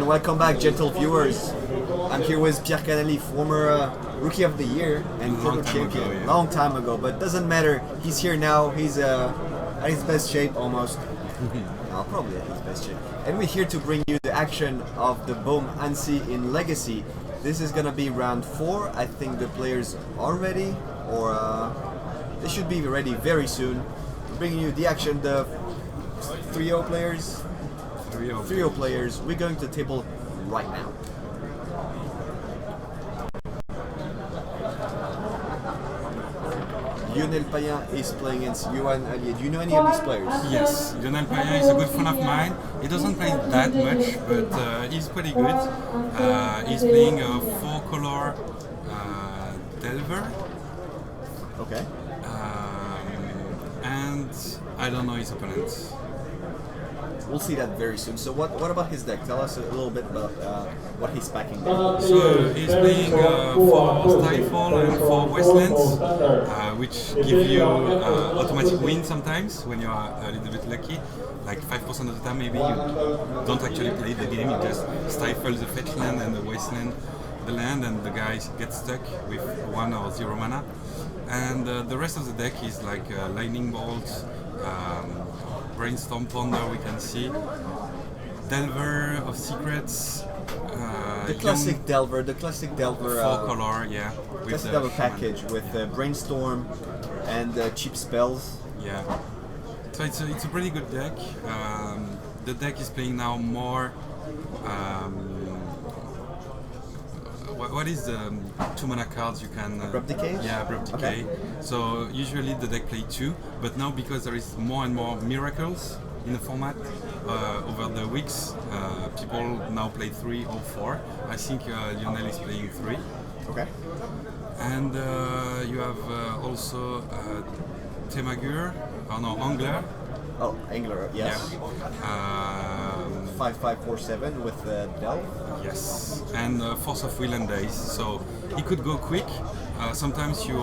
and welcome back, gentle viewers. I'm here with Pierre Canelli, former Rookie of the Year and Proto Champion. Ago, yeah. Long time ago, but doesn't matter. He's here now. He's at his best shape almost. Probably at his best shape. And we're here to bring you the action of the BoM Annecy in Legacy. This is gonna be round 4. I think the players are ready, or they should be ready very soon. We're bringing you the action, the 3-0 players. 3-0 players. We're going to the table right now. Lionel Payen is playing against Johan Allier. Do you know any of these players? Yes, Lionel Payen is a good friend of mine. He doesn't play that much, but he's pretty good. He's playing a 4-color Delver. Okay. And I don't know his opponent. We'll see that very soon. So what about his deck? Tell us a little bit about what he's packing. So he's playing 4 Skyfall and 4 Wastelands, which give you automatic win sometimes when you are a little bit lucky. Like 5% of the time maybe you don't actually play the game, you just stifle the fetch land and the wasteland, the land, and the guy gets stuck with 1 or 0 mana. And the rest of the deck is like Lightning Bolt, Brainstorm Ponder, we can see Delver of Secrets, the classic Delver, 4-color, yeah. Classic Delver package with Brainstorm and cheap spells. Yeah. So it's a pretty good deck. The deck is playing now more. What is the 2 mana cards you can? Abrupt Decay? Yeah, Abrupt Decay. Okay. So usually the deck play 2, but now because there is more and more miracles in the format over the weeks, people now play 3 or 4. I think Lionel is playing 3. Okay. And you have also Temagur, Angler. Oh, Angler, yes. Yeah. 5/5/4/7 with Delve. Yes, and Force of Will and Days. So he could go quick. Sometimes you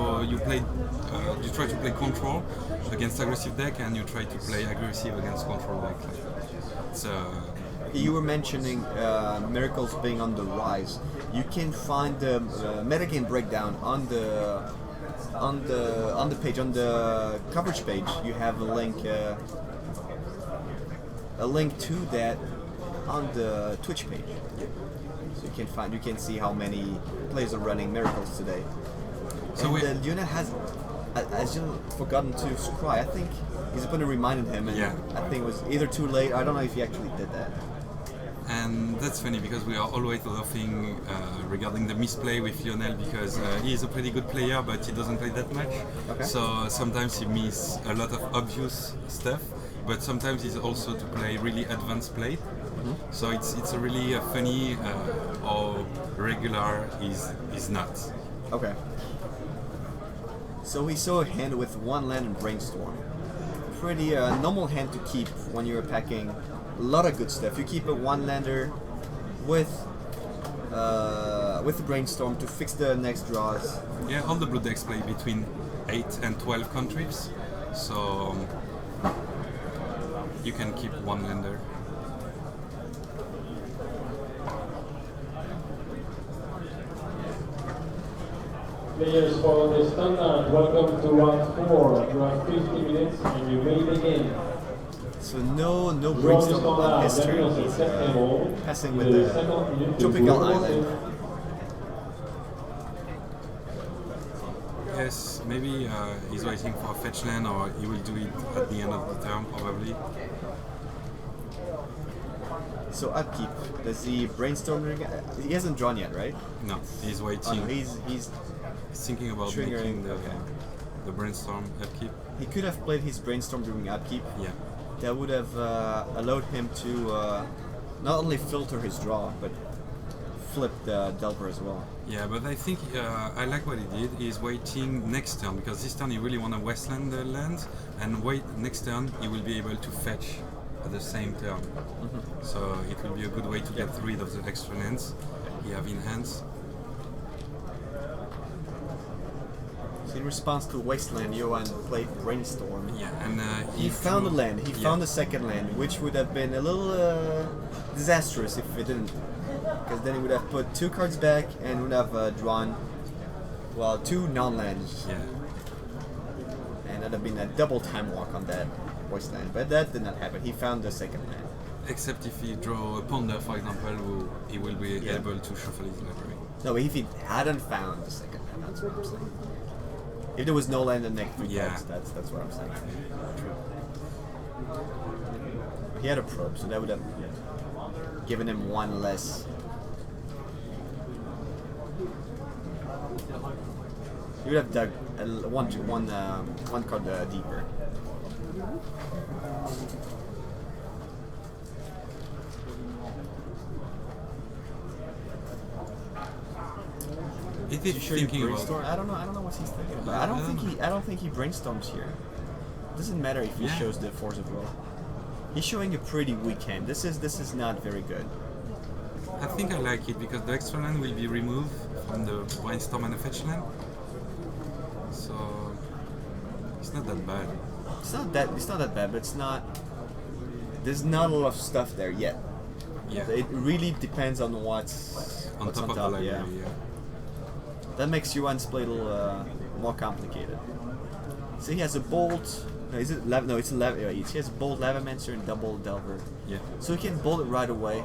try to play control against aggressive deck, and you try to play aggressive against control deck. It's, you were mentioning miracles being on the rise. You can find the metagame breakdown on the page, on the coverage page. You have a link to that on the Twitch page. So you can see how many players are running miracles today. So Lionel has forgotten to scry. I think his opponent reminded him, and I think it was either too late. I don't know if he actually did that. And that's funny because we are always laughing regarding the misplay with Lionel, because he is a pretty good player, but he doesn't play that much. Okay. So sometimes he misses a lot of obvious stuff, but sometimes he's also to play really advanced play. Mm-hmm. So it's a really funny or regular is not. Okay. So we saw a hand with 1 land and Brainstorm. Pretty normal hand to keep when you're packing a lot of good stuff. You keep a 1-lander with the Brainstorm to fix the next draws. Yeah, all the blue decks play between 8 and 12 cantrips, so you can keep 1-lander. Players for the standard, welcome to round 4. You have 50 minutes and you may begin. So no Brainstorm on his turn. He's passing with the Tropical Island. Yes, maybe he's waiting for a fetch land, or he will do it at the end of the turn probably. So upkeep. Does he Brainstorm? He hasn't drawn yet, right? No, he's waiting. Oh, no, he's thinking about making the Brainstorm upkeep. He could have played his Brainstorm during upkeep. Yeah. That would have allowed him to not only filter his draw, but flip the Delver as well. Yeah, but I think I like what he did. He's waiting next turn, because this turn he really want to Westland the land, and wait next turn he will be able to fetch at the same turn. Mm-hmm. So it will be a good way to get rid of the extra lands he have in hands. So in response to Wasteland, Johan played Brainstorm. Yeah, and He found a land. He found a second land, which would have been a little disastrous if it didn't, because then he would have put 2 cards back and would have drawn, well, 2 non-lands, Yeah. and that'd have been a double time walk on that Wasteland. But that did not happen. He found the second land. Except if he draw a ponder, for example, he will be Yeah. able to shuffle his library. No, if he hadn't found the second land, that's what I'm saying. If there was no land in the next 3 Yeah. cards, that's what I'm saying. He had a probe, so that would have given him 1 less. He would have dug one card deeper. It You is sure you thinking about. brainstorm? I don't know what he's thinking about. I don't I don't think he brainstorms here. It doesn't matter if he Yeah. shows the force of will. He's showing a pretty weak hand. This is not very good. I think I like it because the extra land will be removed from the brainstorm and the fetch land. So it's not that bad. It's not that bad, but it's not. There's not a lot of stuff there yet. Yeah. It really depends on what's On top of the library, yeah. That makes Yuan's play a little more complicated. So he has a bolt. No, is it lava? No, it's a lava. He has a bolt, Lavamancer, and double Delver. Yeah. So he can bolt it right away,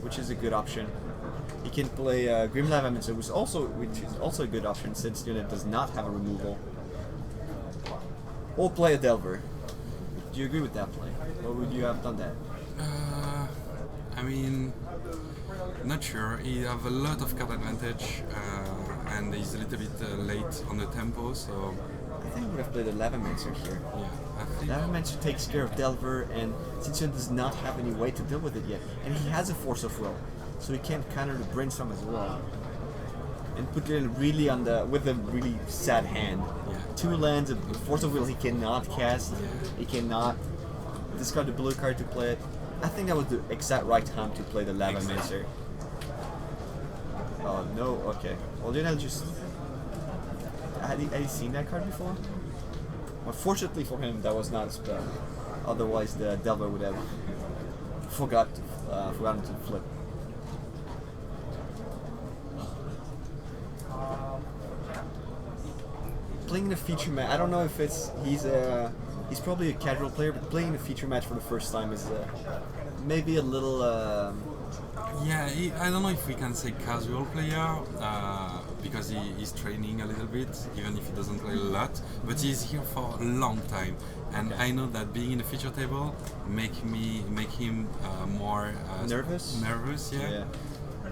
which is a good option. He can play Grim Lavamancer, which is also a good option since the unit does not have a removal. Or play a Delver. Do you agree with that play? Or would you have done that? I mean, not sure. He have a lot of card advantage, and he's a little bit late on the tempo, so I think I would have played a Lavamancer here. yeah. I think Lavamancer takes care of Delver, and since he does not have any way to deal with it yet, and he has a Force of Will, so he can counter the Brainstorm as well, and put it really with a really sad hand. Yeah. 2 lands, a Force of Will he cannot cast. Yeah. He cannot discard the blue card to play it. I think that was the exact right time to play the Lavamancer. Oh no, okay. Well then I'll just... Had he seen that card before? Unfortunately for him, that was not a spell. Otherwise the Delver would have forgotten to flip. Playing in a feature match, I don't know if he's probably a casual player, but playing in a feature match for the first time is maybe a little... yeah. I don't know if we can say casual player because he's training a little bit, even if he doesn't play a lot. But he's here for a long time, and I know that being in the feature table make him more Nervous? Nervous, yeah.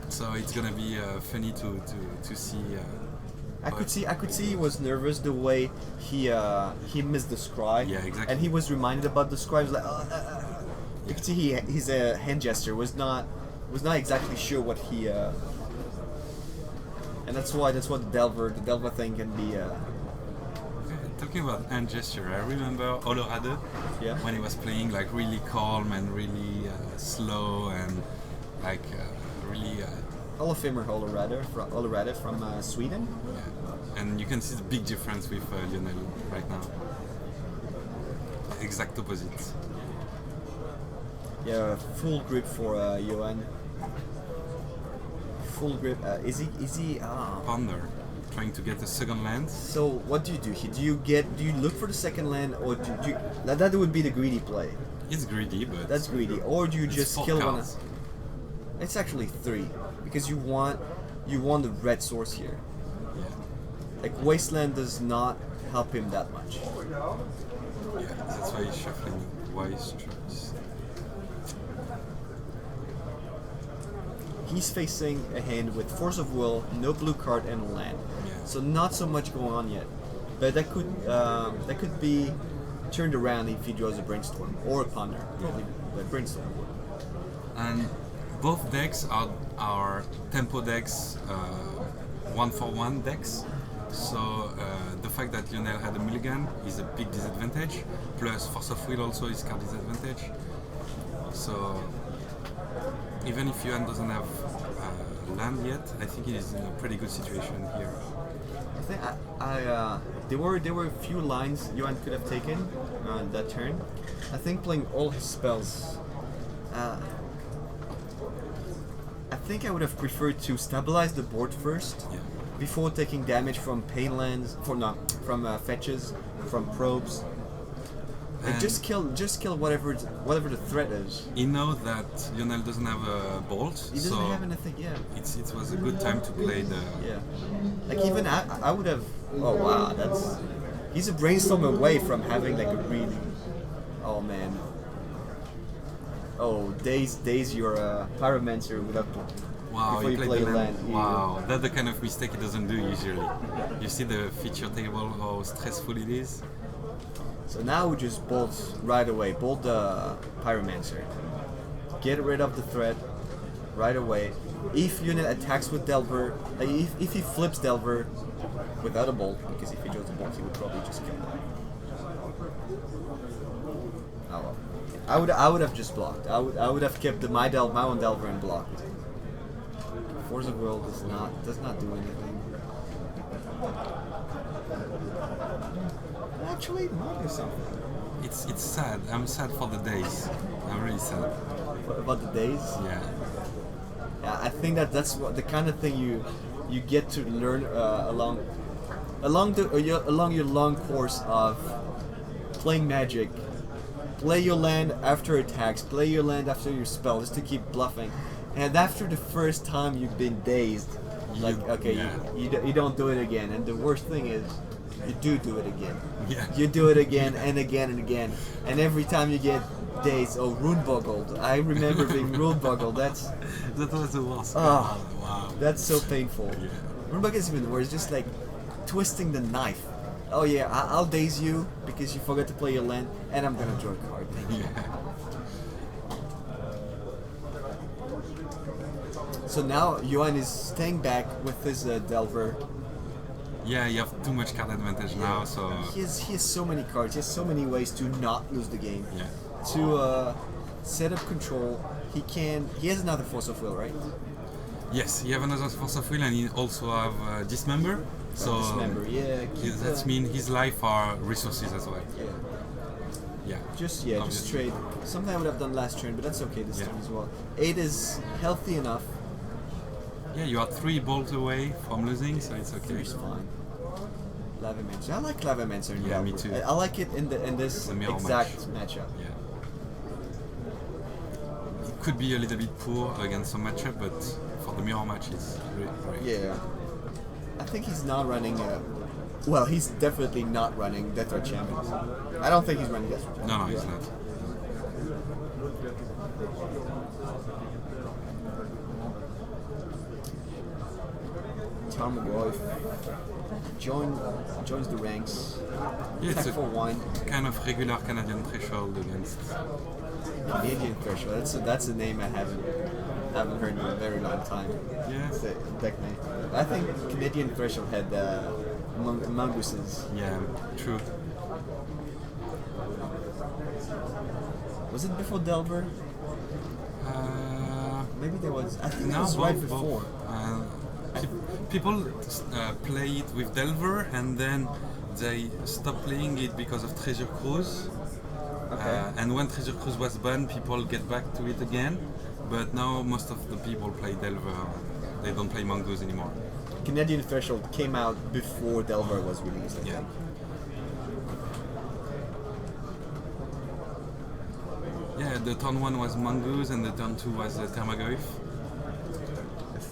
So it's gonna be funny to see. I could see he was nervous the way he missed the scry. Yeah, exactly. And he was reminded about the scry. He was like, You could see his hand gesture was not exactly sure what he. And that's what the Delver thing can be. Talking about hand gesture, I remember Olorade Yeah. when he was playing like really calm and really slow and like really. Hall of Famer Olorade from Sweden. Yeah. And you can see the big difference with Lionel right now. Exact opposite. Yeah, full grip for Johan. Full grip. Is he? Ponder, trying to get a second land. So what do you do? Do you look for the second land, or do you? That would be the greedy play. It's greedy, but That's greedy. Or do you it's just 4 kill cards. one? It's actually 3 because you want the red source here. Yeah. Like Wasteland does not help him that much. Yeah, that's why he's shuffling wise choice. He's facing a hand with Force of Will, no blue card, and a land. Yeah. So not so much going on yet. But that could be turned around if he draws a Brainstorm or a Ponder. Probably the Brainstorm. And both decks are tempo decks, 1-for-1 decks. So the fact that Lionel had a mulligan is a big disadvantage. Plus Force of Will also is card disadvantage. So even if Yuan doesn't have land yet, I think he is in a pretty good situation here. I think there were a few lines Johan could have taken on that turn. I think playing all his spells. I think I would have preferred to stabilize the board first, before taking damage from pain lands, from fetches, from probes. And just kill whatever the threat is. You know that Lionel doesn't have a bolt, He doesn't have anything. Yeah. It was a good time to play the. Yeah. Like even I would have. Oh wow, he's a brainstorm away from having like a really. Oh man. Oh, days you're a pyromancer without. Wow, before you play the land. Wow, that's the kind of mistake he doesn't do usually. You see the feature table, how stressful it is. So now we just bolt right away. Bolt the pyromancer. Get rid of the threat right away. If unit attacks with Delver, if he flips Delver without a bolt, because if he chose a bolt, he would probably just kill him. Oh well. I would have just blocked. I would have kept my own Delver and blocked. Force of Will does not do anything. Actually, might do something. It's sad. I'm sad for the days. I'm really sad. About the days? Yeah. Yeah, I think that's the kind of thing you get to learn along your long course of playing Magic. Play your land after attacks. Play your land after your spell, just to keep bluffing. And after the first time you've been dazed, you don't do it again. And the worst thing is, you do it again. Yeah. You do it again and again and again. And every time you get dazed, rune boggled. I remember being rune boggled. That was the worst. Oh, wow. That's so painful. Yeah. Rune boggled is even worse. Just like twisting the knife. Oh yeah, I'll daze you because you forgot to play your land, and I'm gonna draw a card. Thank you. Yeah. So now Johan is staying back with his Delver. Yeah, you have too much card advantage now, so. He has so many cards. He has so many ways to not lose the game. Yeah. To set up control, he has another Force of Will, right? Yes, he have another Force of Will, and he also have Dismember. So Dismember, yeah. That means his life are resources as well. Yeah. Yeah. Just trade. Something I would have done last turn, but that's okay this turn as well. 8 is healthy enough. Yeah, you are 3 bolts away from losing, so it's okay. It's fine. Lavamancer. I like Lavamancer in Yeah, Delver. me too. I like it in this exact matchup. Yeah. It could be a little bit poor against some matchup, but for the mirror match, it's great. Yeah. I think he's not running. Well, he's definitely not running Death Threat Champions. I don't think he's running Death Threat Champions. No, he's not. Tarmogoyf joins the ranks. Yeah, it's Attack for 1. Kind of regular Canadian threshold against. Canadian threshold. That's a name I haven't heard in a very long time. Yeah. It's a deck name. I think Canadian threshold had mongooses. Yeah, true. Was it before Delver? Maybe there was. I think it was right before. People play it with Delver, and then they stop playing it because of Treasure Cruise. Okay. And when Treasure Cruise was banned, people get back to it again. But now most of the people play Delver. They don't play Mongoose anymore. Canadian Threshold came out before Delver was released, I think. Yeah, the turn 1 was Mongoose and the turn 2 was Tarmogoyf.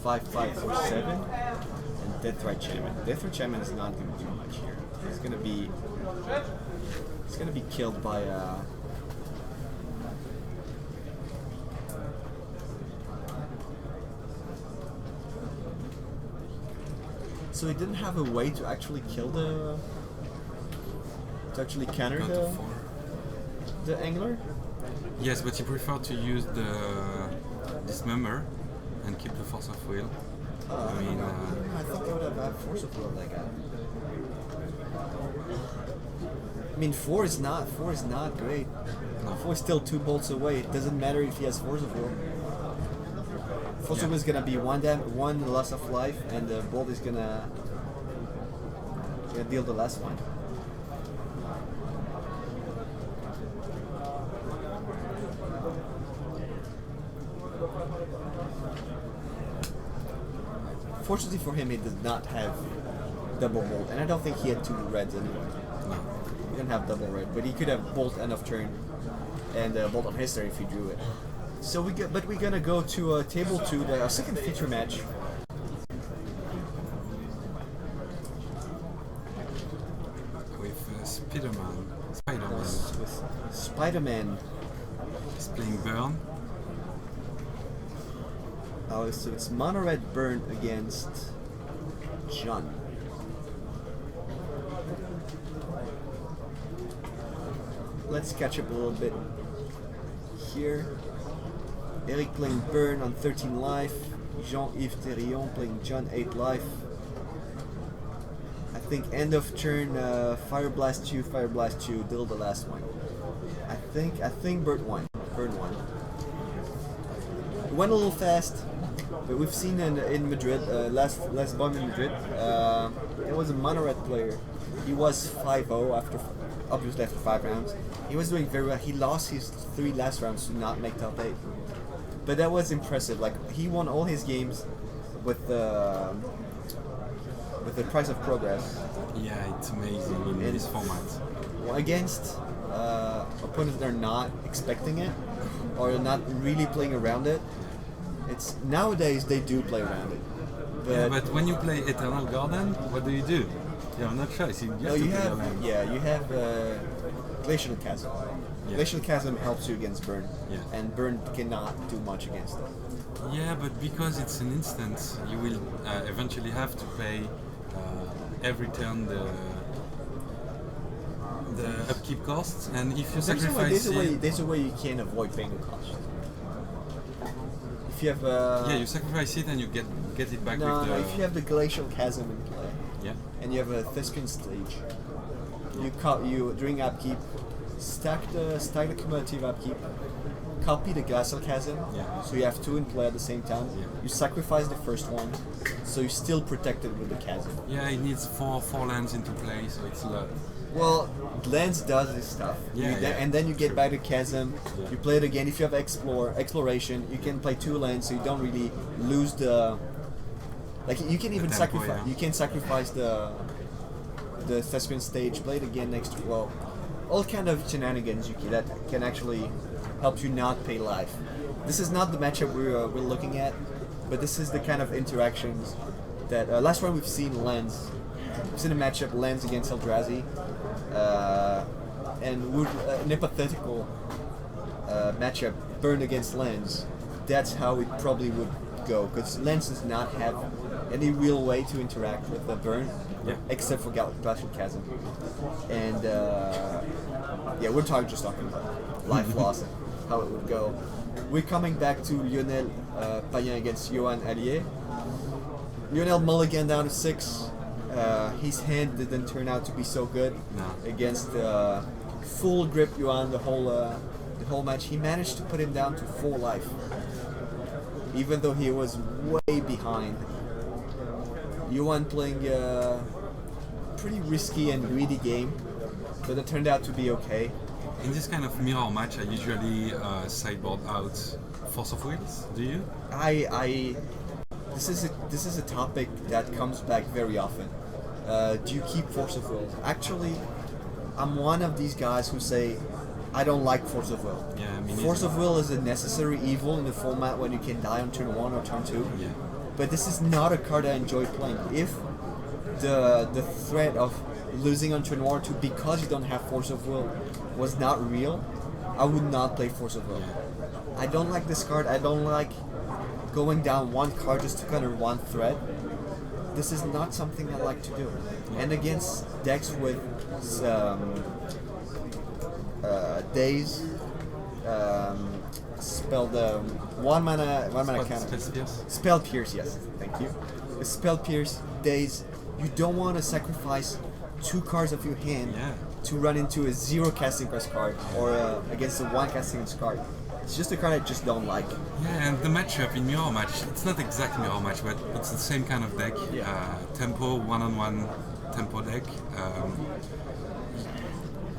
5/5/4/7 and Death Threat Shaman. Death Threat Shaman is not going to do much here. It's going to be killed by So he didn't have a way to actually kill to actually counter the Angler? Yes, but he preferred to use the Dismember and keep the Force of Will. I think I would have had Force of Will that guy. I mean, 4 is not great. No. 4 is still 2 bolts away. It doesn't matter if he has Force of Will. Force of Will is gonna be one loss of life, and the bolt is gonna gonna deal the last one. Fortunately for him, he does not have double bolt, and I don't think he had two reds anyway. No. He didn't have double red, but he could have bolt end of turn and bolt on his turn if he drew it. So we're gonna go to table 2, the second feature match. With Spider-Man. With Spider-Man. He's playing Burn. Oh, so it's Monored Burn against John. Let's catch up a little bit here. Eric playing Burn on 13 life. Jean-Yves Thérion playing John 8 life. I think end of turn, Fire Blast 2, deal the last one. I think Burn won. It went a little fast, but we've seen in Madrid, last BoM in Madrid, it was a Monored player. He was 5-0 obviously after 5 rounds. He was doing very well. He lost his 3 last rounds to not make top 8. But that was impressive. Like, he won all his games with the price of progress. Yeah, it's amazing in this format. Against opponents that are not expecting it or not really playing around it. It's nowadays they do play around it. But when you play Eternal Garden, what do? You have no choice. You have Glacial Chasm. Yeah. Glacial Chasm helps you against Burn, and Burn cannot do much against it. Yeah, but because it's an instant, you will eventually have to pay every turn the upkeep costs, and if you sacrifice there's a way you can avoid paying the cost. If you have you sacrifice it and you get it back with the... if you have the Glacial Chasm in play, and you have a Thespian stage, you during upkeep, stack the cumulative upkeep, copy the Glacial Chasm, so you have 2 in play at the same time. You sacrifice the first one, so you're still protected with the chasm. Yeah, it needs four lands into play, so it's a lot. Well, lands does this stuff. And then you get back the chasm. You play it again. If you have exploration, you can play 2 lands, so you don't really lose the. Like you can even sacrifice. You can sacrifice the Thespian stage. Play it again next to all kind of shenanigans that can actually help you not pay life. This is not the matchup we're looking at, but this is the kind of interactions that last round we've seen Lens. We've seen a matchup Lens against Eldrazi, and an hypothetical matchup Burn against Lens. That's how it probably would go, because Lens does not have any real way to interact with the Burn, except for Glacial Chasm. And we're just talking about life loss and how it would go. We're coming back to Lionel Payen against Johan Allier. Lionel mulligan down to 6. His hand didn't turn out to be so good against full grip Johan the whole match. He managed to put him down to 4 life, even though he was way behind. Johan playing a pretty risky and greedy game, but it turned out to be okay. In this kind of mirror match, I usually sideboard out Force of Wills. Do you? This is a topic that comes back very often. Do you keep Force of Will? Actually, I'm one of these guys who say I don't like Force of Will. Force of Will is a necessary evil in the format when you can die on turn 1 or turn 2. But this is not a card I enjoy playing. If the threat of losing on turn 1 or 2 because you don't have Force of Will was not real, I would not play Force of Will. I don't like this card. I don't like going down 1 card just to counter 1 threat. This is not something I like to do. And against decks with Daze, spell the 1 mana counter. Spell Pierce, yes, thank you. With Spell Pierce, Daze, you don't want to sacrifice 2 cards of your hand to run into a 0 casting press card or against a 1 casting press card. It's just a card I just don't like. Yeah, and the matchup in mirror match, it's not exact mirror match, but it's the same kind of deck. Tempo, 1-on-1 tempo deck.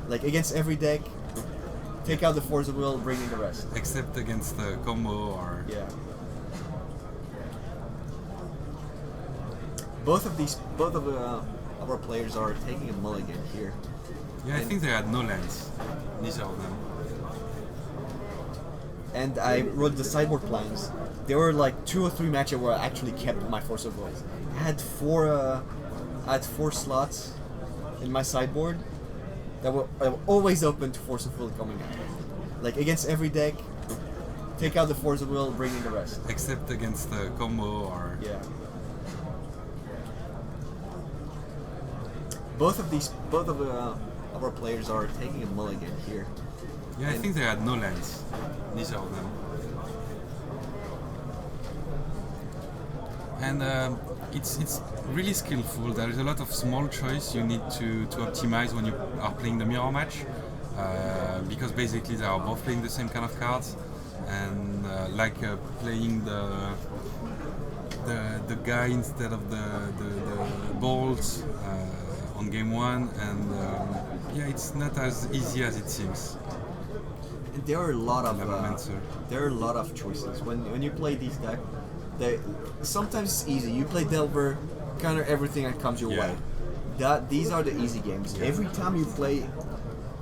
Like against every deck, take out the force of will, bring in the rest. Except against the combo or Yeah. Both of our players are taking a mulligan here. yeah. I think they had no lands. Neither of them. And I wrote the sideboard plans. There were like 2 or 3 matches where I actually kept my force of will. I had four slots in my sideboard that were always open to force of will coming out. Like against every deck, take out the force of will, bring in the rest. Except against the combo or Yeah. Both of our players are taking a mulligan here. yeah. I think they had no lands. Neither of them. And it's really skillful. There is a lot of small choice you need to optimize when you are playing the mirror match, because basically they are both playing the same kind of cards, and playing the guy instead of the balls on game 1, and yeah, it's not as easy as it seems. And there are a lot of choices when you play these decks. Sometimes it's easy. You play Delver, counter everything that comes your way. These are the easy games. Every time you play,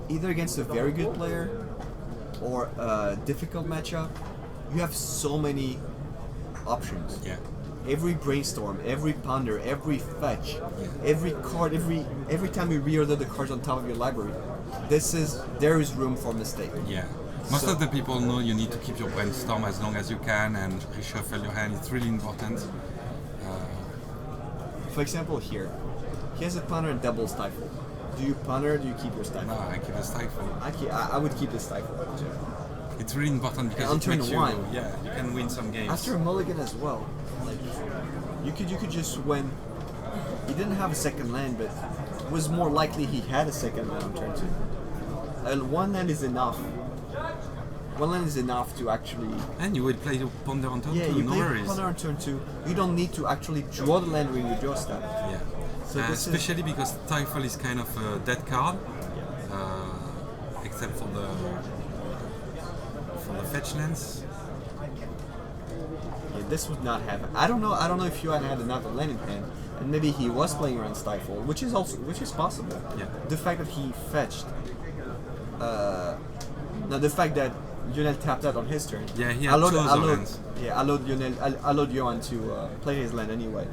either against a very good player or a difficult matchup, you have so many options. Yeah. Every brainstorm, every ponder, every fetch, every card, every time you reorder the cards on top of your library, there is room for mistake. Yeah. Most of the people know you need to keep your brainstorm as long as you can and reshuffle your hand. It's really important. For example, here, he has a punter and double stifle. Do you punter or do you keep your stifle? No, I keep a stifle. I would keep the stifle. It's really important because on it turn makes you, 1, you can win some games. After a mulligan as well, like you could just win. He didn't have a second land, but it was more likely he had a second land on turn 2. One land is enough. One land is enough to actually. And you would play your ponder on turn 2, you no play worries. ponder on turn 2. You don't need to actually draw the land when you draw stuff. Yeah. So this especially because Stifle is kind of a dead card, except for the fetch lands. Yeah, this would not happen. I don't know if Yuan had another land in hand, and maybe he was playing around Stifle, which is possible. Yeah. The fact that he fetched. Now the fact that Lionel tapped out on his turn. Yeah, he had two other lands. Yeah, allowed Johan to play his land anyway.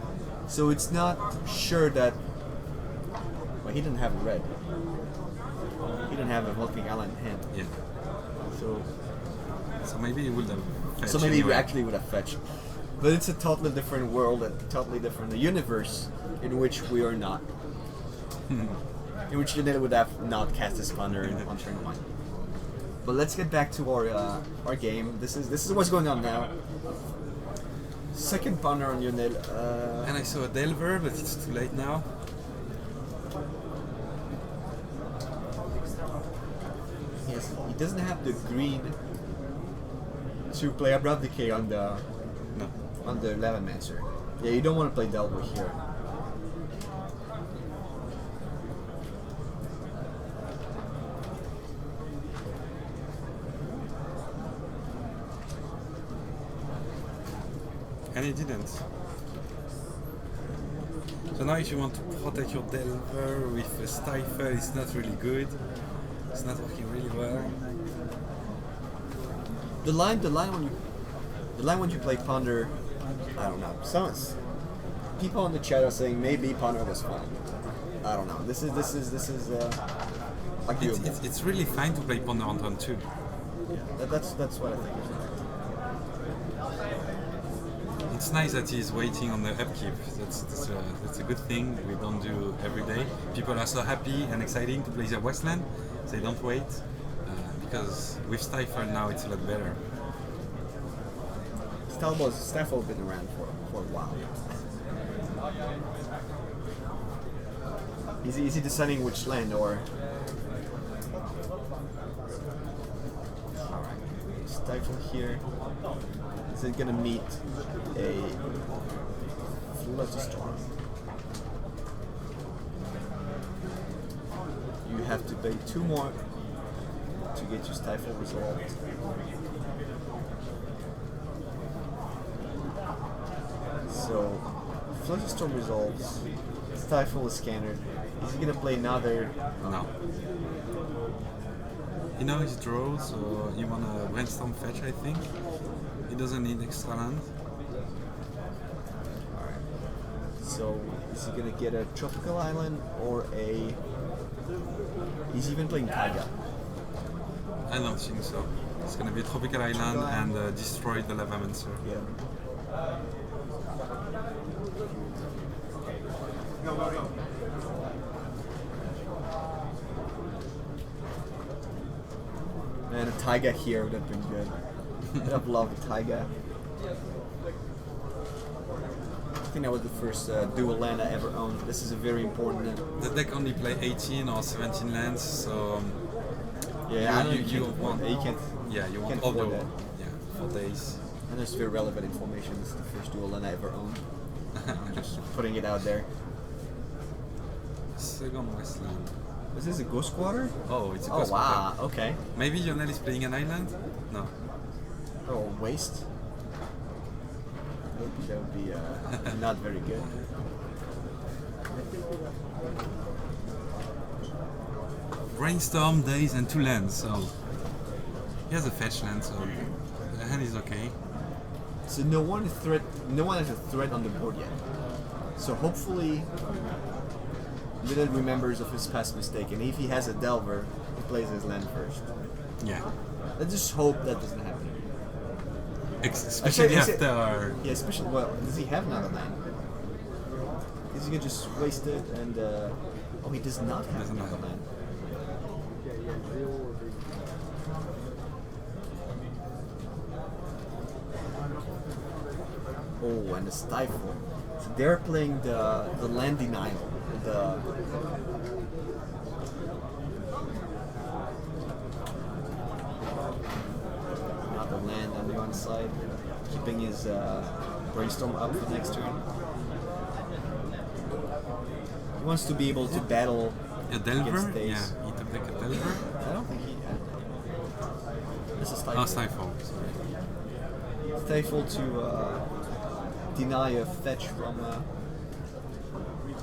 So it's not sure that. Well, he didn't have a red. He didn't have a Volking Island in hand. Yeah. So maybe he would have fetched. So maybe anyway. he actually would have fetched. But it's a totally different world and totally different universe in which we are not. In which Lionel would have not cast his punter on turn 1. But let's get back to our game. This is what's going on now. Second punter on Lionel. And I saw a Delver, but it's too late now. Yes, he doesn't have the green to play Abrupt Decay on the No. 11 Mancer. Yeah, you don't want to play Delver here. And he didn't. So now if you want to protect your Delver with a Stifle, it's not really good. It's not working really well. The line when you play Ponder, I don't know. People in the chat are saying maybe Ponder was fine. I don't know. This is arguable. It's really fine to play Ponder on turn 2. Yeah, that's what I think. It's nice that he's waiting on the upkeep. That's a good thing we don't do every day. People are so happy and exciting to play their Westland. They don't wait because with Stifle now it's a lot better. Stifle has been around for a while. Is he deciding which land or? Stifle here. Is it gonna meet a Flutter Storm? pay 2 more to get your Stifle resolved. So, Flusterstorm resolves. Stifle is scanned. Is he gonna play another? No. You know his draw, so you wanna brainstorm fetch, I think. He doesn't need extra land. Alright. So, is he gonna get a Tropical Island or a... He's even playing Taiga. I don't think so. It's gonna be a tropical island and destroy the Lavamancer. Yeah. Man, a Taiga here would have been good. I'd have loved a Taiga. I think that was the first dual land I ever owned. This is a very important land. The deck only play 18 or 17 lands, so Yeah, I don't you can't want you can't. yeah you want can't all the afford that. for days. And there's very relevant information. This is the first dual land I ever owned. I'm just putting it out there. Second Westland. Is this a Ghost Quarter? Oh, it's a Oh Ghost wow, Quarter. okay. Maybe Lionel is playing an island? No. Oh, Waste? That would be not very good. Brainstorm, days, and 2 lands, so he has a fetch land, so the hand is okay. So no one has a threat on the board yet. So hopefully Little remembers of his past mistake, and if he has a Delver, he plays his land first. Yeah. Let's just hope that doesn't happen. Especially after... Yeah, especially, well, does he have another land? Is he gonna just waste it and, oh, he does not have Doesn't another have. land. Oh, and the Stifle. So they're playing the land denial. Another land on the one side, keeping his brainstorm up for next turn. He wants to be able to battle A Delver? against days. Yeah, he took like a Delver. I don't think he had. This is Oh, Stifle. Stifle. Stifle to deny a fetch from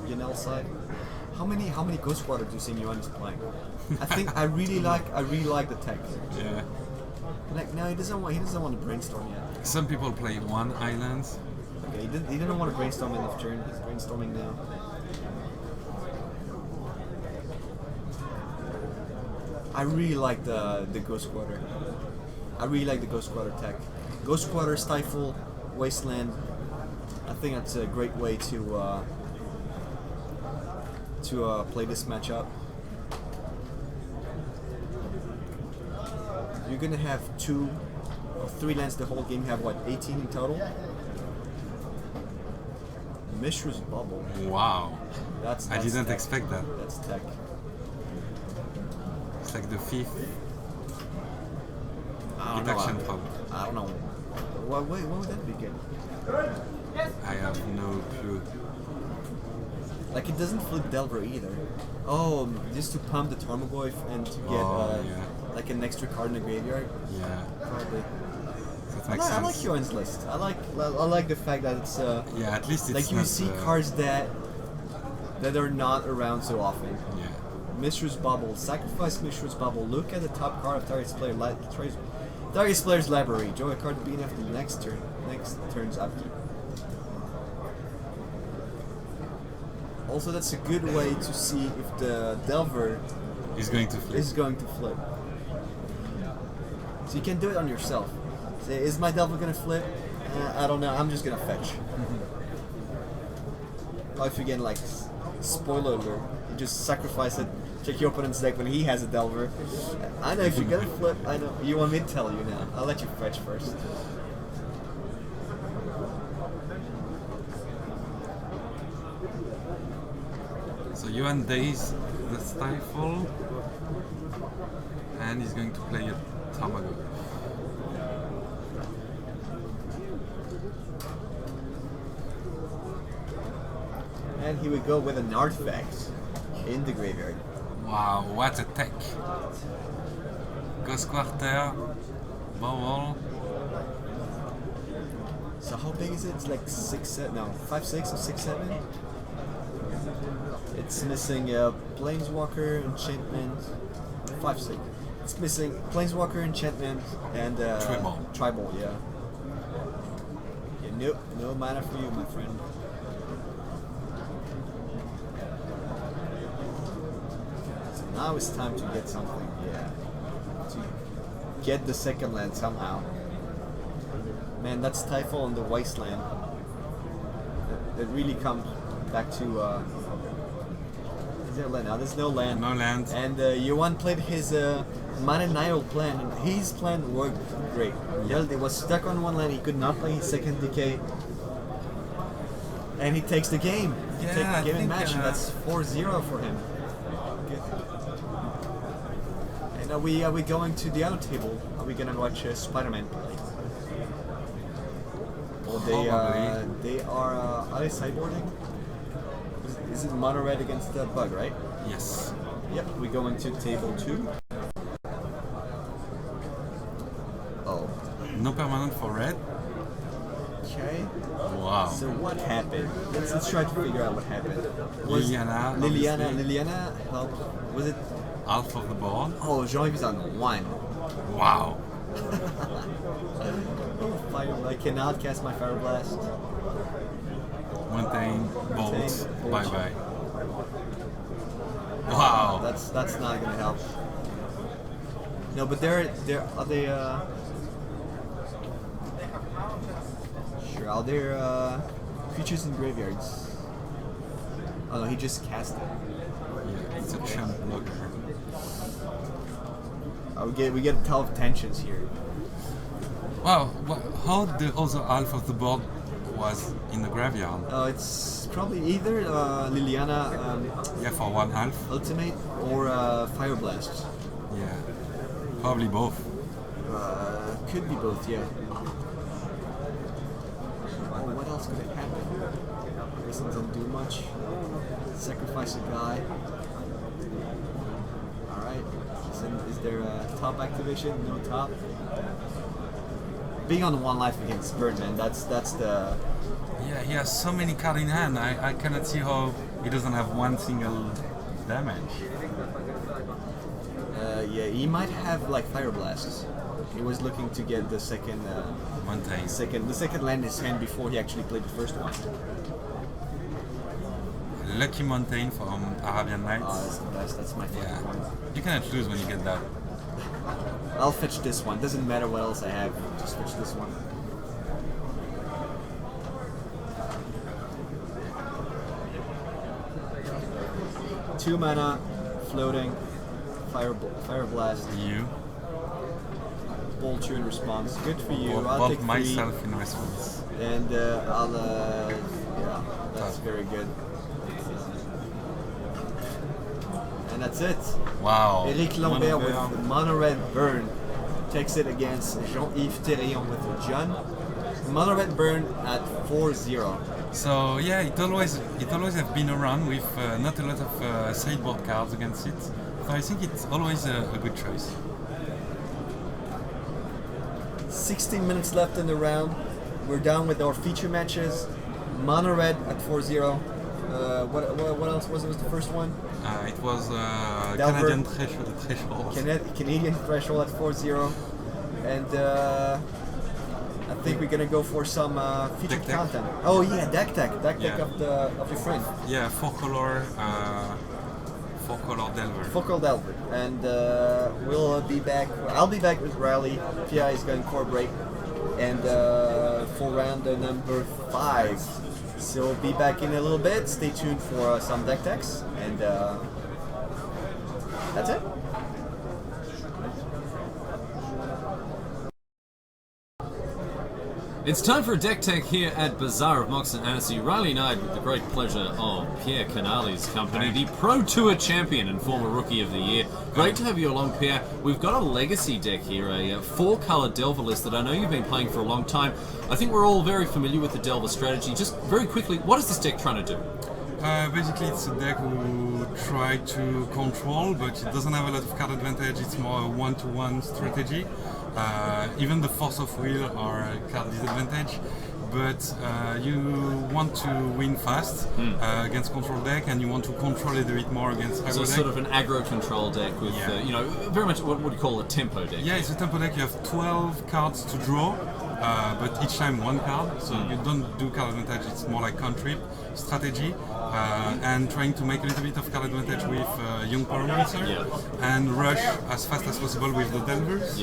Yanel's side. How many Ghost Quarter do you think Yuan is playing? I think I really like the text. Yeah. Like no, he doesn't want to brainstorm yet. Some people play 1 island. Okay, he didn't want to brainstorm in the turn. He's brainstorming now. I really like the Ghost Quarter. I really like the Ghost Quarter tech. Ghost Quarter, Stifle, Wasteland. I think that's a great way to play this matchup. You're gonna have 2 or 3 lands the whole game. You have what, 18 in total? Mishra's Bubble. Wow. That's I didn't tech. expect that. That's tech. It's like the 5th I don't know. detection problem. I don't know. What would that be good? I have no clue. Like it doesn't flip Delver either. Oh, just to pump the Tarmogoyf and to get Yeah. like an extra card in the graveyard. Yeah, Probably. that I makes like sense. Yoan's list. I like the fact that it's Yeah, at least it's like you not, see cards that are not around so often. Yeah. Mishra's Bubble. Sacrifice Mishra's Bubble. Look at the top card of target's player. Target's player's library. Draw a card to beat after the next turn's upkeep. Also, that's a good way to see if the Delver He's going to flip. is going to flip. So you can do it on yourself. Say, is my Delver gonna flip? I don't know. I'm just gonna fetch. Or if you get like spoiler alert, you just sacrifice it. Check your opponent's deck when he has a Delver. I know if you're gonna flip. I know. You want me to tell you now? I'll let you fetch first. So Yuan days the Stifle, and he's going to play a Tamago. And he would go with an artifact in the graveyard. Wow, what a tech. Ghost Quarter, Bowel. So how big is it? It's like 6'7", no, 5'6" or 6'7". It's missing Planeswalker, Enchantment, 5'6". It's missing Planeswalker, Enchantment, and Tribal, yeah. Nope, no mana for you, my friend. So now it's time to get something, yeah. To get the second land somehow. Man, that's Typhoon on the Wasteland. That really comes back to... is there a land? Now there's no land. No land. And Yuan played his Mana Nihil plan, and his plan worked great. Yelde was stuck on one land, he could not play his second decay. And he takes the game. He takes the game and match, and that's 4-0 for him. Good. And are we going to the other table? Are we gonna watch Spider-Man play? Or they are they sideboarding? Is it Monored against the Bug, right? Yes. Yep, we're going to table 2. Oh. No permanent for red. Okay. Wow. So what happened? Let's try to figure out what happened. Liliana helped. Was it half of the board? Oh, Jean-Yves on 1. Wow. I cannot cast my Fire Blast. Mountain, bolt, bye bye. Wow. That's not gonna help. No, but are they sure, are there creatures in graveyards? Oh no, he just cast it. Yeah, it's a chump blocker. Oh, we get a ton of tensions here. Wow, how the other half of the board was in the graveyard? It's probably either Liliana Yeah, for one half. Ultimate or Fire Blast. Yeah, probably both. Could be both, yeah. Oh, what else could it happen? This doesn't do much. Sacrifice a guy. Alright. Is there a top activation? No top. Being on 1 life against Birdman, that's the... Yeah, he has so many cards in hand. I cannot see how he doesn't have one single damage. Yeah, he might have like Fire Blasts. He was looking to get the second Mountain. the second land in his hand before he actually played the first one. Lucky Mountain from Arabian Nights. Oh, that's the best. That's my favorite one. You cannot lose when you get that. I'll fetch this one. Doesn't matter what else I have. Just fetch this one. Two mana, floating, fire blast. You. Bolt you in response. Good for you. I'll Bolt take 3. myself in response. And I'll yeah, that's very good. And that's it. Wow. Eric Lambert with Monored Burn takes it against Jean-Yves Thérion with John. Monored Burn at 4-0. So yeah, it always has been around with not a lot of sideboard cards against it. So I think it's always a good choice. 16 minutes left in the round. We're done with our feature matches. Monored at 4-0. What else was the first one? It was Delver. Canadian Threshold. Canadian Threshold at 4-0. And I think we're gonna go for some featured Deck. content. Oh yeah, deck tech of your friend. Yeah, 4-color Delver. Focal Delver. And we'll be back. I'll be back with Riley. PI is gonna incorporate. And for round number 5. So we'll be back in a little bit. Stay tuned for some deck techs. And that's it. It's time for a deck tech here at Bazaar of Moxen, Annecy. Riley and I, with the great pleasure of Pierre Canali's company, the Pro Tour champion and former Rookie of the Year. Great to have you along, Pierre. We've got a legacy deck here, a 4-color Delver list that I know you've been playing for a long time. I think we're all very familiar with the Delver strategy. Just very quickly, what is this deck trying to do? Basically, it's a deck who try to control, but it doesn't have a lot of card advantage. It's more a one-to-one strategy. Even the force of will are a card disadvantage. But you want to win fast against control deck, and you want to control it a bit more against aggro So deck. sort of an aggro control deck with, very much what would you call a tempo deck? Yeah, it's a tempo deck. You have 12 cards to draw, but each time one card. So you don't do card advantage. It's more like cantrip strategy, and trying to make a little bit of card advantage with Young Pyromancer, and rush as fast as possible with the Delvers,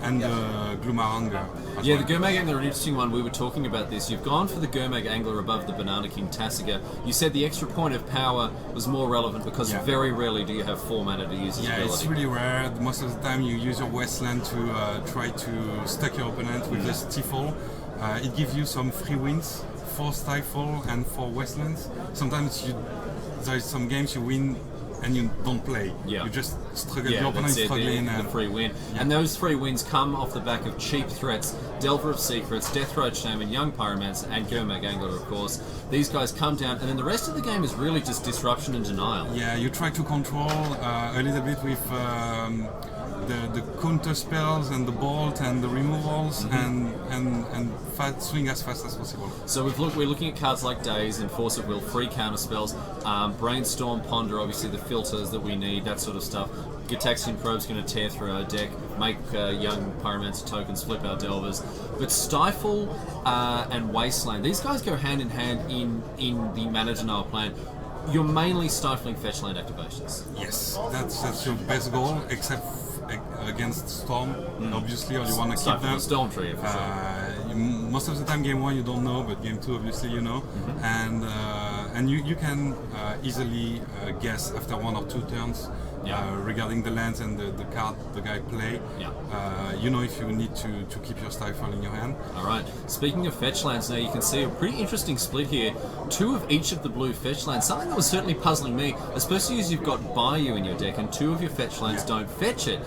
and the Gloomhanger. Yeah, the Gurmag Angler, an interesting one. We were talking about this. You've gone for the Gurmag Angler above the Banana King Tasiga. You said the extra point of power was more relevant because very rarely do you have 4 mana to use his ability. It's really rare. Most of the time you use your Wasteland to try to stuck your opponent with the Stifle. It gives you some free wins, 4 Stifle and 4 Wastelands. Sometimes there's some games you win and you don't play. You just struggle. Your opponent is struggling. The free win. And those free wins come off the back of cheap threats. Delver of Secrets, Deathroach Shaman, Young Pyromancer, and Gurmag Angler, of course. These guys come down, and then the rest of the game is really just disruption and denial. Yeah, you try to control a little bit with the counter spells and the bolt and the removals and swing as fast as possible. So we're looking at cards like Daze and Force of Will, free counter spells, Brainstorm, Ponder, obviously the filters that we need, that sort of stuff. Gitaxian Probe's going to tear through our deck, make Young Pyromancer tokens, flip our Delvers. But Stifle and Wasteland, these guys go hand in hand in the Mana Denial plan. You're mainly stifling fetchland activations. Yes, that's your best goal, except against Storm, obviously, or you want to keep them. Storm Tree, for sure. Most of the time, game 1 you don't know, but game 2 obviously you know, and you can easily guess after 1 or 2 turns regarding the lands and the card the guy play. You know if you need to keep your Stifle in your hand. Alright, speaking of fetch lands now, you can see a pretty interesting split here. 2 of each of the blue fetch lands, something that was certainly puzzling me, especially as you've got Bayou in your deck and 2 of your fetch lands don't fetch it.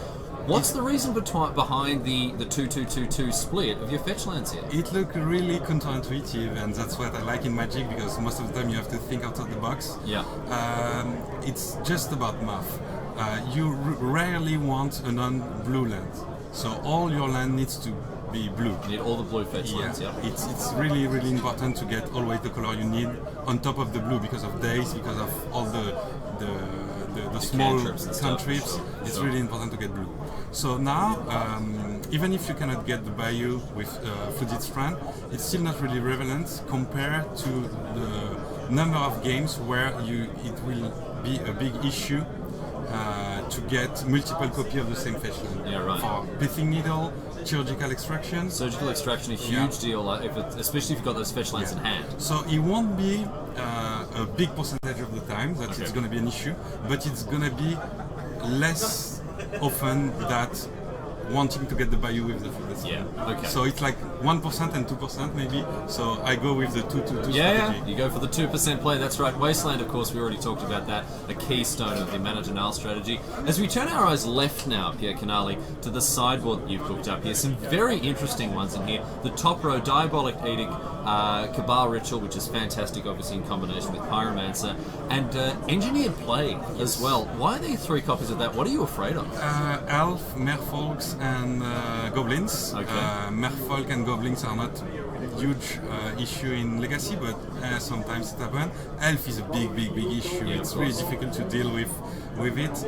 What's the reason behind the 2-2-2-2 split of your fetch lands here? It looked really counterintuitive, and that's what I like in Magic, because most of the time you have to think outside the box. It's just about math. You rarely want a non-blue land, so all your land needs to be blue. You need all the blue fetch lands, It's really, really important to get always the color you need on top of the blue, because of days, because of all the small cantrips. It's really important to get blue. So now, even if you cannot get the Bayou with Flooded Strand, it's still not really relevant compared to the number of games where it will be a big issue to get multiple copies of the same fetch land. For Pithing Needle, Surgical Extraction. Surgical Extraction, a huge deal, especially if you've got those fetch lands in hand. So it won't be a big percentage of the time that it's going to be an issue, but it's going to be less often that wanting to get the Bayou with the Flooded. So it's like 1% and 2% maybe. So I go with the 2-2-2 strategy. You go for the 2% play, that's right. Wasteland, of course, we already talked about that, a keystone of the Mana Denial strategy. As we turn our eyes left now, Pierre Canali, to the sideboard that you've cooked up here, some very interesting ones in here. The top row, Diabolic Edict, Cabal Ritual, which is fantastic, obviously in combination with Pyromancer, and Engineered Plague as well. Why are there 3 copies of that? What are you afraid of? Elf, Merfolks, and Goblins. Merfolk and Goblins are not huge issue in Legacy, but sometimes it happens. Elf is a big issue. It's really difficult to deal with it.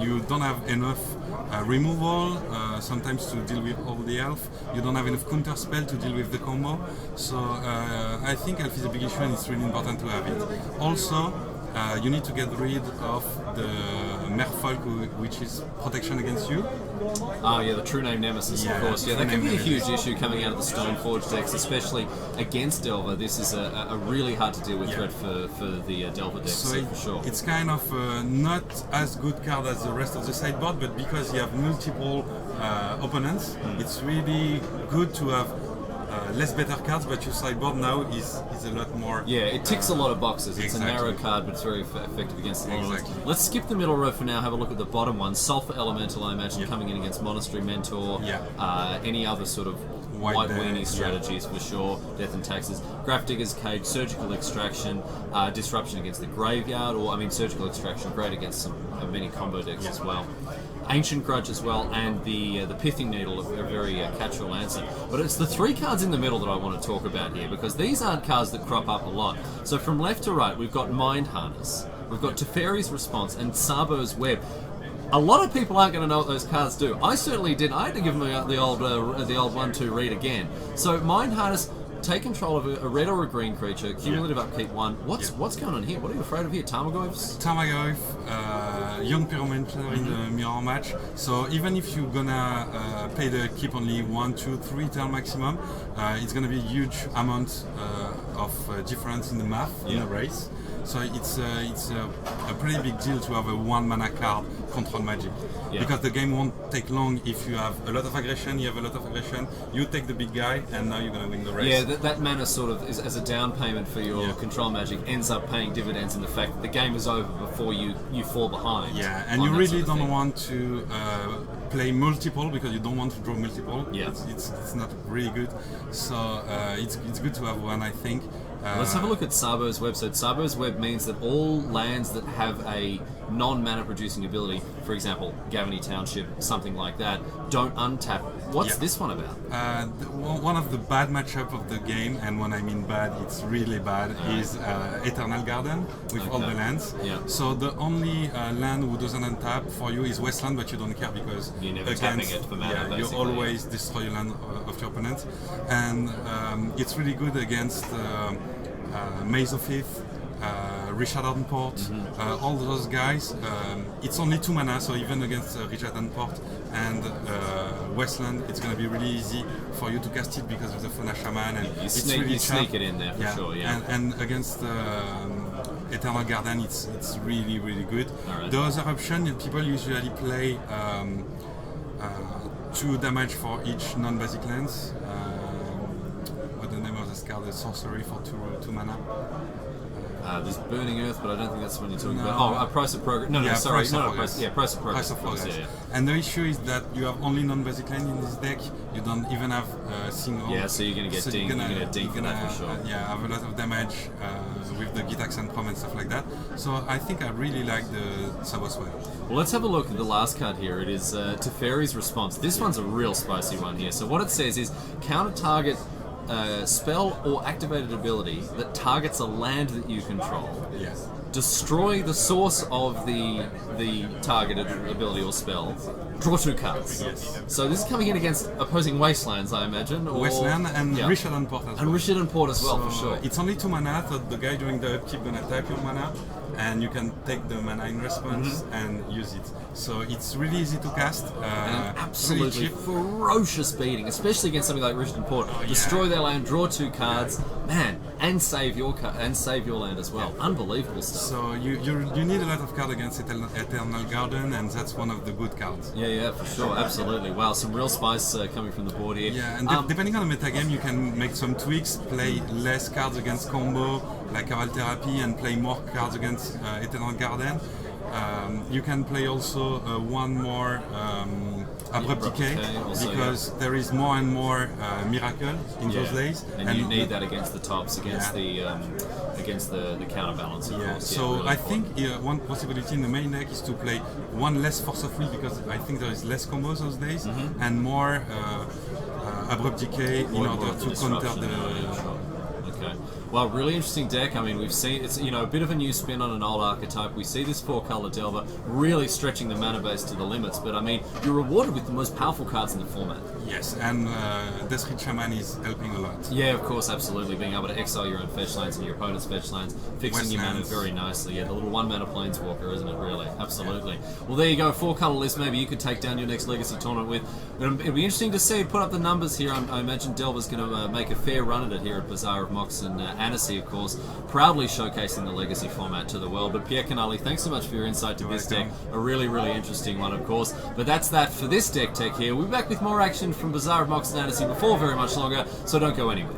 You don't have enough removal sometimes to deal with all the elf. You don't have enough counter spell to deal with the combo. So I think elf is a big issue, and it's really important to have it. Also, you need to get rid of the Merfolk, which is protection against you. The true name Nemesis, of course. That can be a huge issue coming out of the Stoneforge decks, especially against Delver. This is a really hard to deal with threat for the Delver decks, so for sure. It's kind of not as good card as the rest of the sideboard, but because you have multiple opponents, it's really good to have less better cards, but your sideboard now is a lot more. It ticks a lot of boxes. It's a narrow card, but it's very effective against the models. Let's skip the middle row for now. Have a look at the bottom one. Sulfur Elemental, I imagine, coming in against Monastery Mentor. Any other sort of White weenie Death, strategies for sure, Death and Taxes, Grafdigger's Cage, Surgical Extraction, Disruption against the Graveyard, or I mean Surgical Extraction, great against some many combo decks as well. Ancient Grudge as well, and the Pithing Needle, a very catch-all answer. But it's the 3 cards in the middle that I want to talk about here, because these aren't cards that crop up a lot. So from left to right, we've got Mind Harness, we've got Teferi's Response, and Sabo's Web. A lot of people aren't going to know what those cards do. I certainly didn't. I had to give them the old 1-2 read again. So Mind Harness, take control of a red or a green creature, cumulative upkeep 1. What's going on here? What are you afraid of here? Tarmogoyfs? Tarmogoyf, Young Pyromancer in the mirror match. So even if you're gonna pay the keep only 1, 2, 3 turn maximum, it's gonna be a huge amount of difference in the math in a race. So it's a pretty big deal to have a 1 mana card control magic, because the game won't take long. If you have a lot of aggression, you take the big guy, and now you're gonna win the race. Yeah, that mana sort of is as a down payment for your control magic ends up paying dividends in the fact that the game is over before you fall behind. Yeah, and you really don't want to play multiple, because you don't want to draw multiple. Yeah, it's not really good. So it's good to have one, I think. Let's have a look at Sabo's Web. So Sabo's Web means that all lands that have a non-mana producing ability, for example, Gavany Township, something like that, don't untap. What's this one about? One of the bad matchup of the game, and when I mean bad, it's really bad, is Eternal Garden with all the lands. So the only land who doesn't untap for you is Wasteland, but you don't care because you're never tapping it for mana. You always destroy your land of your opponent, and it's really good against Maze of Ith, Richard Davenport, all those guys. It's only 2 mana, so even against Richard Davenport and Westland, it's going to be really easy for you to cast it because of the Fauna Shaman, and you it's really sneak it in there for sure. And against Eternal Garden, it's really good. The other option, people usually play 2 damage for each non-basic lands. What's the name of this card? The Sorcery for 2 mana. There's Burning Earth, but I don't think that's what you're talking about. Oh, Price of Progress. Price of Progress. And the issue is that you have only non-basic land in this deck. You don't even have single. Yeah, so you're going to get dinged. You're going to get dinged for that for sure. Yeah, have a lot of damage with the Gitax and Prom and stuff like that. So I think I really like the Sabo's Web. Well, let's have a look at the last card here. It is Teferi's Response. This one's a real spicy one here. So what it says is counter target spell or activated ability that targets a land that you control. Yes. Destroy the source of the targeted ability or spell. Draw 2 cards. Yes. So this is coming in against opposing Wastelands, I imagine. Or, Wasteland and Richard and Port as well. And Richard and Port as well, for sure. It's only 2 mana, so the guy doing the upkeep gonna tap your mana, and you can take the mana in response and use it. So it's really easy to cast. And absolutely ferocious beating, especially against something like Richard and Port. Destroy their land, draw 2 cards, man, and save your land as well. Unbelievable stuff. So you need a lot of cards against Eternal Garden, and that's one of the good cards. Yeah, for sure, absolutely. Wow, some real spice coming from the board here. Yeah, and depending on the metagame, you can make some tweaks, play less cards against combo, like Caval Therapy, and play more cards against Eternal Garden. You can play also 1 more Abrupt Decay, because there is more and more Miracle in those days. And you need that against the tops, against the counterbalance, of course. So really I think one possibility in the main deck is to play 1 less Force of Will, because I think there is less combos those days, and more Abrupt Decay in order to counter the... Okay. Well, really interesting deck. I mean, we've seen it's a bit of a new spin on an old archetype. We see this 4-color Delver really stretching the mana base to the limits. But I mean, you're rewarded with the most powerful cards in the format. Yes, and Deathrid Shaman is helping a lot. Yeah, of course, absolutely. Being able to exile your own fetch lands and your opponent's fetch lands, fixing your mana very nicely. Yeah, the little 1-mana Planeswalker, isn't it? Really, absolutely. Well, there you go. 4-color list. Maybe you could take down your next Legacy tournament with. It'll be interesting to see. Put up the numbers here. I imagine Delver's going to make a fair run at it here at Bazaar of Moxen. Annecy, of course, proudly showcasing the Legacy format to the world. But Pierre Canali, thanks so much for your insight to this deck. A really, really interesting one, of course. But that's that for this deck tech here. We'll be back with more action from Bazaar of Moxen Annecy before very much longer, so don't go anywhere.